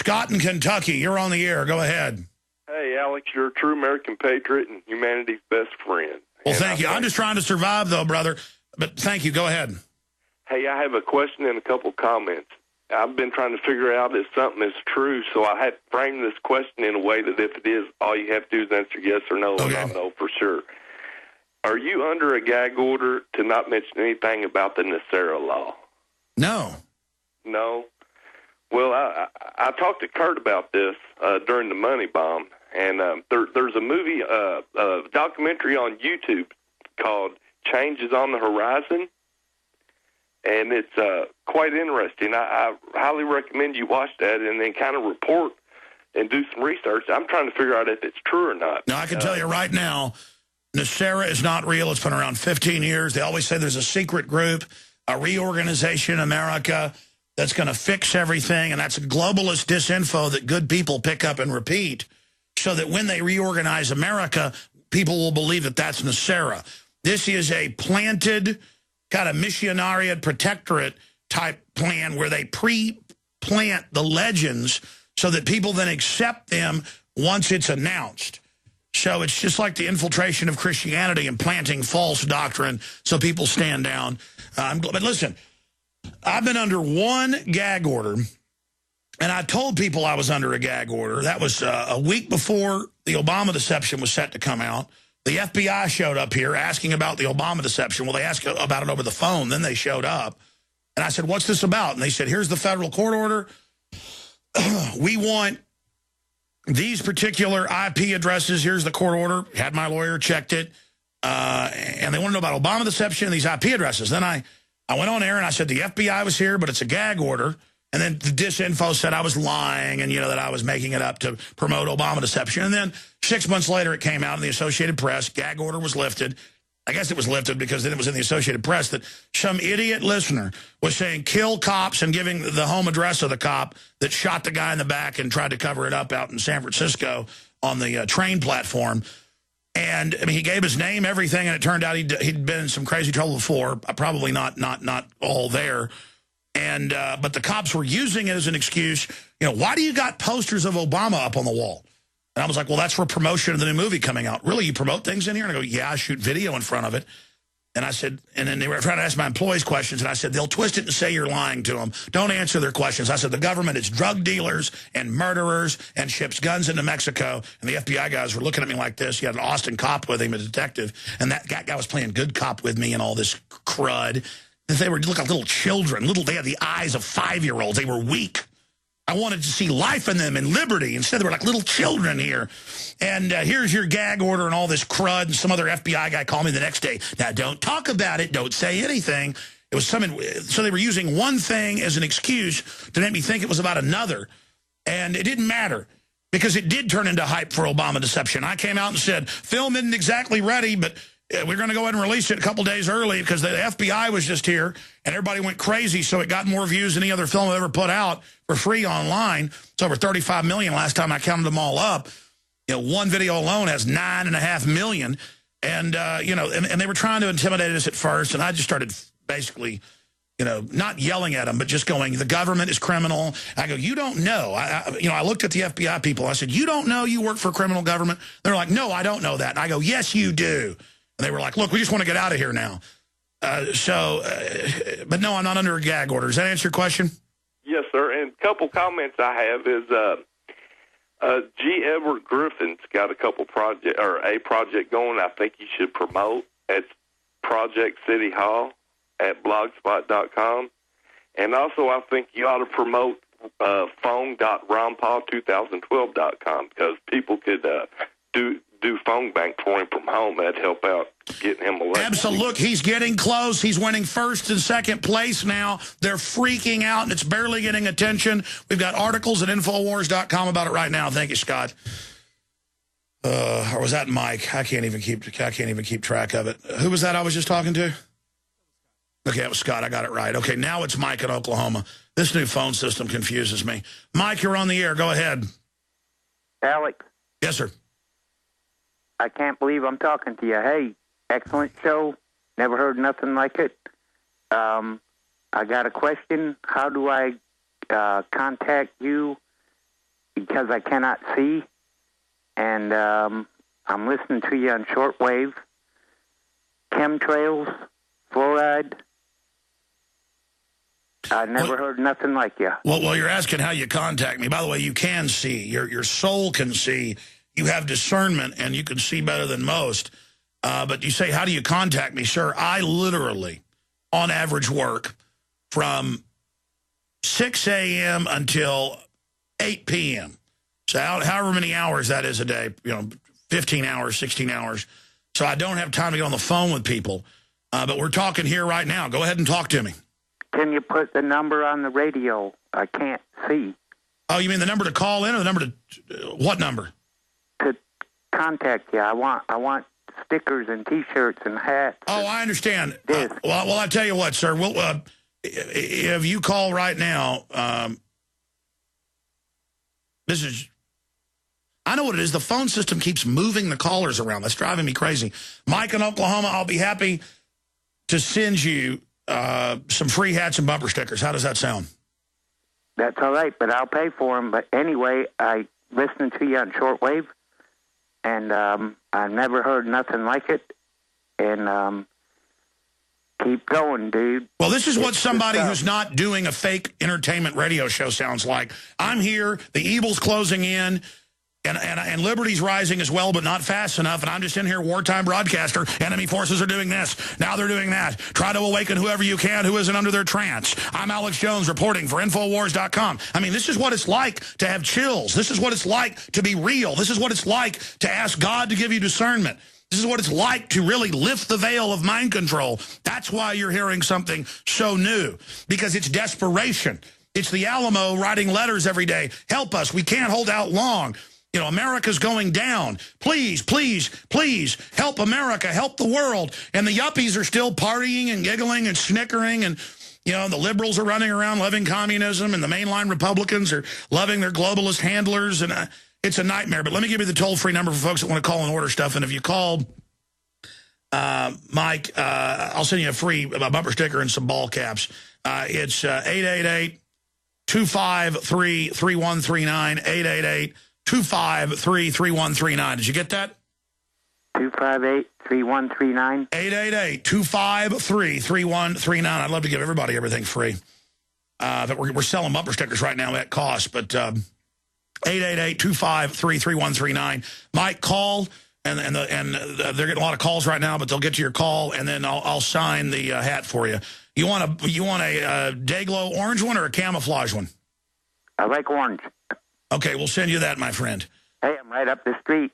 Scott in Kentucky, you're on the air. Go ahead. Hey, Alex, you're a true American patriot and humanity's best friend. Well, thank you. I'm just trying to survive, though, brother. But thank you. Go ahead. Hey, I have a question and a couple comments. I've been trying to figure out if something is true, so I had framed this question in a way that if it is, all you have to do is answer yes or no, and I'll know for sure. Are you under a gag order to not mention anything about the Nacera law? No. No? Well, I talked to Kurt about this during the Money Bomb, and there's a movie, a documentary on YouTube called Change is on the Horizon, and it's quite interesting. I highly recommend you watch that and then kind of report and do some research. I'm trying to figure out if it's true or not. Now, I can tell you right now, Nacera is not real. It's been around 15 years. They always say there's a secret group, a reorganization in America that's going to fix everything, and that's a globalist disinfo that good people pick up and repeat so that when they reorganize America, people will believe that that's Nacera. This is a planted kind of missionariat protectorate type plan where they pre-plant the legends so that people then accept them once it's announced. So it's just like the infiltration of Christianity and planting false doctrine so people stand down. But listen, I've been under one gag order, and I told people I was under a gag order. That was a week before the Obama deception was set to come out. The FBI showed up here asking about the Obama deception. Well, they asked about it over the phone. Then they showed up. And I said, what's this about? And they said, here's the federal court order. We want these particular IP addresses. Here's the court order. Had my lawyer, checked it. And they want to know about Obama deception and these IP addresses. Then I went on air and I said the FBI was here, but it's a gag order. And then the disinfo said I was lying and, you know, that I was making it up to promote Obama deception. And then 6 months later, it came out in the Associated Press. Gag order was lifted. I guess it was lifted because then it was in the Associated Press that some idiot listener was saying kill cops and giving the home address of the cop that shot the guy in the back and tried to cover it up out in San Francisco on the train platform. And, I mean, he gave his name, everything, and it turned out he'd been in some crazy trouble before, probably not all there. And but the cops were using it as an excuse. You know, why do you got posters of Obama up on the wall? And I was like, well, that's for promotion of the new movie coming out. Really, you promote things in here? And I go, yeah, I shoot video in front of it. And I said, and then they were trying to ask my employees questions, and I said, they'll twist it and say you're lying to them. Don't answer their questions. I said, the government is drug dealers and murderers and ships guns into Mexico. And the FBI guys were looking at me like this. He had an Austin cop with him, a detective, and that guy was playing good cop with me and all this crud. They were look like little children. They had the eyes of 5-year-olds. They were weak. I wanted to see life in them and liberty. Instead, they were like little children here. And here's your gag order and all this crud. And some other FBI guy called me the next day. Now, don't talk about it. Don't say anything. It was so they were using one thing as an excuse to make me think it was about another. And it didn't matter because it did turn into hype for Obama deception. I came out and said, film isn't exactly ready, but we're going to go ahead and release it a couple days early because the FBI was just here and everybody went crazy, so it got more views than any other film I've ever put out for free online. It's over 35 million last time I counted them all up. You know, one video alone has 9.5 million. And, you know, and they were trying to intimidate us at first, and I just started basically, you know, not yelling at them, but just going, the government is criminal. I go, you don't know. I looked at the FBI people. I said, you don't know you work for a criminal government? They're like, no, I don't know that. And I go, yes, you do. And they were like, look, we just want to get out of here now. But no, I'm not under a gag order. Does that answer your question? Yes, sir. And a couple comments I have is G. Edward Griffin's got a project going I think you should promote. It's Project City Hall at blogspot.com. And also I think you ought to promote phone.rompaw2012.com because people could do phone bank for him from home. That'd help out getting him elected. Absolutely. Look, he's getting close. He's winning first and second place now. They're freaking out, and it's barely getting attention. We've got articles at Infowars.com about it right now. Thank you, Scott. Or was that Mike? I can't even keep track of it. Who was that I was just talking to? Okay, it was Scott. I got it right. Okay, now it's Mike in Oklahoma. This new phone system confuses me. Mike, you're on the air. Go ahead. Alex. Yes, sir. I can't believe I'm talking to you. Hey, excellent show. Never heard nothing like it. I got a question. How do I contact you because I cannot see, and I'm listening to you on shortwave, chemtrails, fluoride. I never heard nothing like you. Well, you're asking how you contact me. By the way, you can see. Your soul can see. You have discernment, and you can see better than most. But you say, how do you contact me? Sir, I literally, on average, work from 6 a.m. until 8 p.m. So however many hours that is a day, 15 hours, 16 hours. So I don't have time to get on the phone with people. But we're talking here right now. Go ahead and talk to me. Can you put the number on the radio? I can't see. Oh, you mean the number to call in or the number to... what number? To contact you. I want stickers and T-shirts and hats. Oh, I understand. Well, I tell you what, sir. We'll, if you call right now, this is... I know what it is. The phone system keeps moving the callers around. That's driving me crazy. Mike in Oklahoma, I'll be happy to send you some free hats and bumper stickers. How does that sound? That's all right, but I'll pay for them. But anyway, I listened to you on shortwave, and I've never heard nothing like it. And keep going, dude. Well, this is what somebody who's not doing a fake entertainment radio show sounds like. I'm here. The evil's closing in. And liberty's rising as well, but not fast enough. And I'm just in here, wartime broadcaster. Enemy forces are doing this. Now they're doing that. Try to awaken whoever you can who isn't under their trance. I'm Alex Jones reporting for Infowars.com. I mean, this is what it's like to have chills. This is what it's like to be real. This is what it's like to ask God to give you discernment. This is what it's like to really lift the veil of mind control. That's why you're hearing something so new, because it's desperation. It's the Alamo writing letters every day. Help us. We can't hold out long. America's going down. Please, please, please help America, help the world. And the yuppies are still partying and giggling and snickering. And, the liberals are running around loving communism. And the mainline Republicans are loving their globalist handlers. And it's a nightmare. But let me give you the toll-free number for folks that want to call and order stuff. And if you call Mike, I'll send you a free bumper sticker and some ball caps. It's 888-253-3139, 888-253-3139. Did you get that? 258-3139. 888-253-3139. I'd love to give everybody everything free. But we're selling bumper stickers right now at cost. But 888-253-3139. Mike, call, and they're getting a lot of calls right now, but they'll get to your call, and then I'll sign the hat for you. You want a Dayglow orange one or a camouflage one? I like orange. Okay, we'll send you that, my friend. Hey, I'm right up the street.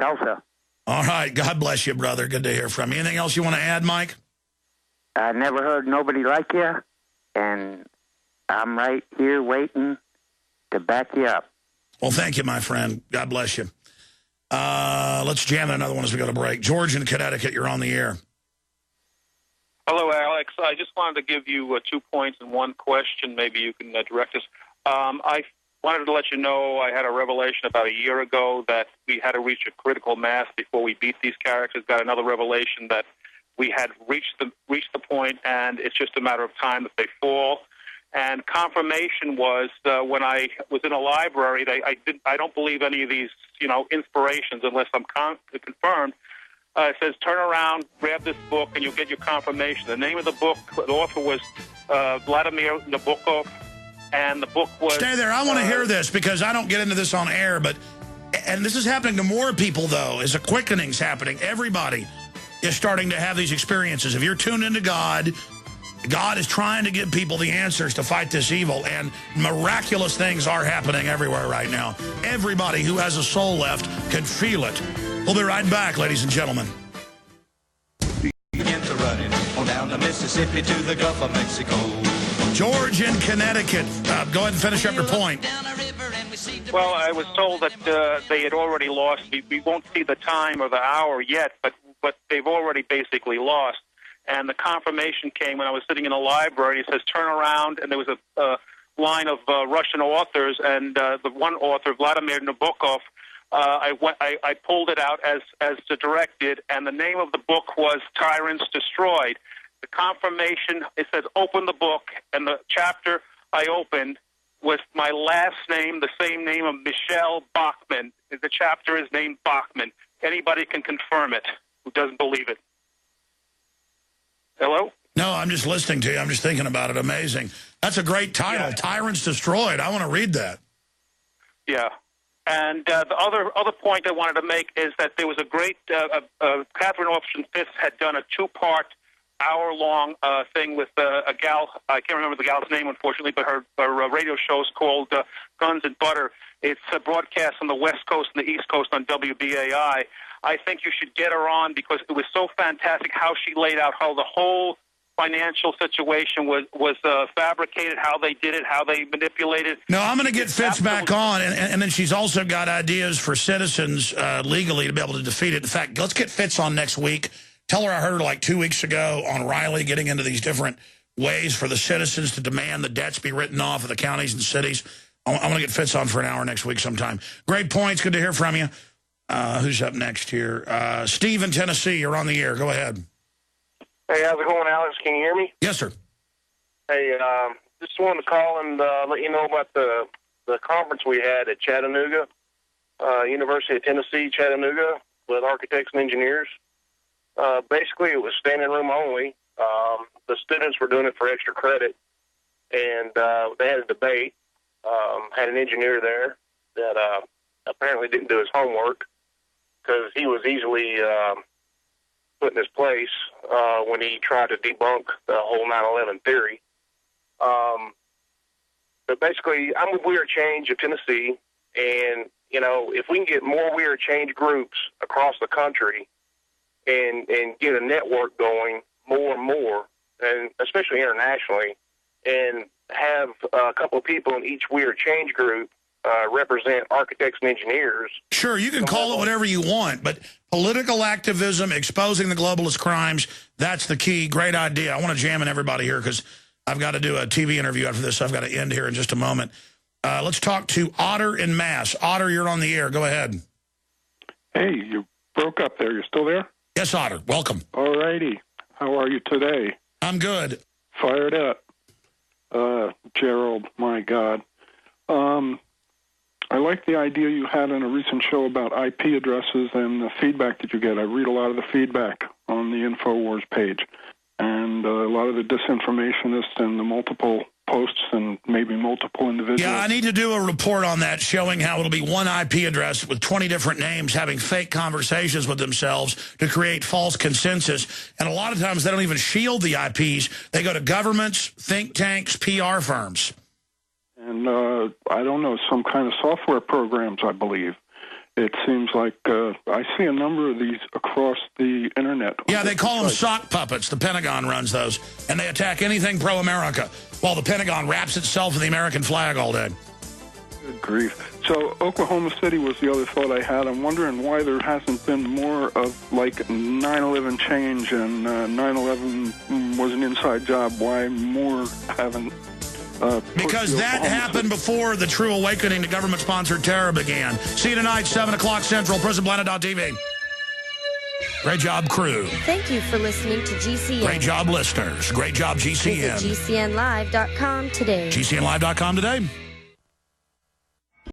Tulsa. All right. God bless you, brother. Good to hear from you. Anything else you want to add, Mike? I never heard nobody like you, and I'm right here waiting to back you up. Well, thank you, my friend. God bless you. Let's jam another one as we go to break. George in Connecticut, you're on the air. Hello, Alex. I just wanted to give you 2 points and one question. Maybe you can direct us. I wanted to let you know I had a revelation about a year ago that we had to reach a critical mass before we beat these characters. Got another revelation that we had reached the point, and it's just a matter of time that they fall. And confirmation was when I was in a library. I don't believe any of these inspirations unless I'm confirmed. It says turn around, grab this book, and you'll get your confirmation. The name of the book, the author was Vladimir Nabokov. And the book was... Stay there. I want to hear this because I don't get into this on air. And this is happening to more people, though, as a quickening's happening. Everybody is starting to have these experiences. If you're tuned into God, God is trying to give people the answers to fight this evil. And miraculous things are happening everywhere right now. Everybody who has a soul left can feel it. We'll be right back, ladies and gentlemen. Begin to running on down the Mississippi to the Gulf of Mexico. George in Connecticut. Go ahead and finish up your point. Well, I was told that they had already lost. We won't see the time or the hour yet, but they've already basically lost. And the confirmation came when I was sitting in a library. It says, turn around, and there was a line of Russian authors, and the one author, Vladimir Nabokov, I pulled it out as directed, and the name of the book was Tyrants Destroyed. The confirmation, it says, open the book, and the chapter I opened with my last name, the same name of Michelle Bachman. The chapter is named Bachman. Anybody can confirm it who doesn't believe it. Hello? No, I'm just listening to you. I'm just thinking about it. Amazing. That's a great title, Yeah. Tyrants Destroyed. I want to read that. Yeah. And the other point I wanted to make is that there was a great, Catherine Austin Fitz had done a two-part, hour-long thing with a gal, I can't remember the gal's name, unfortunately, but her radio show is called Guns and Butter. It's broadcast on the West Coast and the East Coast on WBAI. I think you should get her on because it was so fantastic how she laid out how the whole financial situation was fabricated, how they did it, how they manipulated. No, I'm going to get Fitz back on, and then she's also got ideas for citizens legally to be able to defeat it. In fact, let's get Fitz on next week. Tell her I heard her like 2 weeks ago on Riley getting into these different ways for the citizens to demand the debts be written off of the counties and cities. I'm going to get Fitz on for an hour next week sometime. Great points. Good to hear from you. Who's up next here? Steve in Tennessee, you're on the air. Go ahead. Hey, how's it going, Alex? Can you hear me? Yes, sir. Hey, just wanted to call and let you know about the conference we had at Chattanooga, University of Tennessee, Chattanooga, with architects and engineers. Basically, it was standing room only. The students were doing it for extra credit, and they had a debate. Had an engineer there that apparently didn't do his homework because he was easily put in his place when he tried to debunk the whole 9/11 theory. But basically, I'm with We Are Change of Tennessee, and, you know, if we can get more We Are Change groups across the country and get a network going more and more, and especially internationally, and have a couple of people in each We Are Change group represent architects and engineers. Sure, you can call it whatever you want, but political activism, exposing the globalist crimes, that's the key. Great idea. I want to jam in everybody here because I've got to do a TV interview after this. So I've got to end here in just a moment. Let's talk to Otter in Mass. Otter, you're on the air. Go ahead. Hey, you broke up there. You still there? Yes, Otter. Welcome. All righty. How are you today? I'm good. Fired up. Gerald, my God. I like the idea you had in a recent show about IP addresses and the feedback that you get. I read a lot of the feedback on the InfoWars page. And a lot of the disinformationists and the multiple posts and maybe multiple individuals. Yeah, I need to do a report on that showing how it'll be one IP address with 20 different names having fake conversations with themselves to create false consensus. And a lot of times they don't even shield the IPs. They go to governments, think tanks, PR firms. And I don't know, some kind of software programs, I believe. It seems like I see a number of these across the Internet. Yeah, they call them sock puppets. The Pentagon runs those. And they attack anything pro-America while the Pentagon wraps itself in the American flag all day. Good grief. So Oklahoma City was the other thought I had. I'm wondering why there hasn't been more of, like, 9/11 change and 9/11 was an inside job. Why more haven't... Because that happened before the true awakening to government-sponsored terror began. See you tonight, 7 o'clock Central, Prisonplanet.tv. Great job, crew. Thank you for listening to GCN. Great job, listeners. Great job, GCN. Visit GCNlive.com today. GCNlive.com today.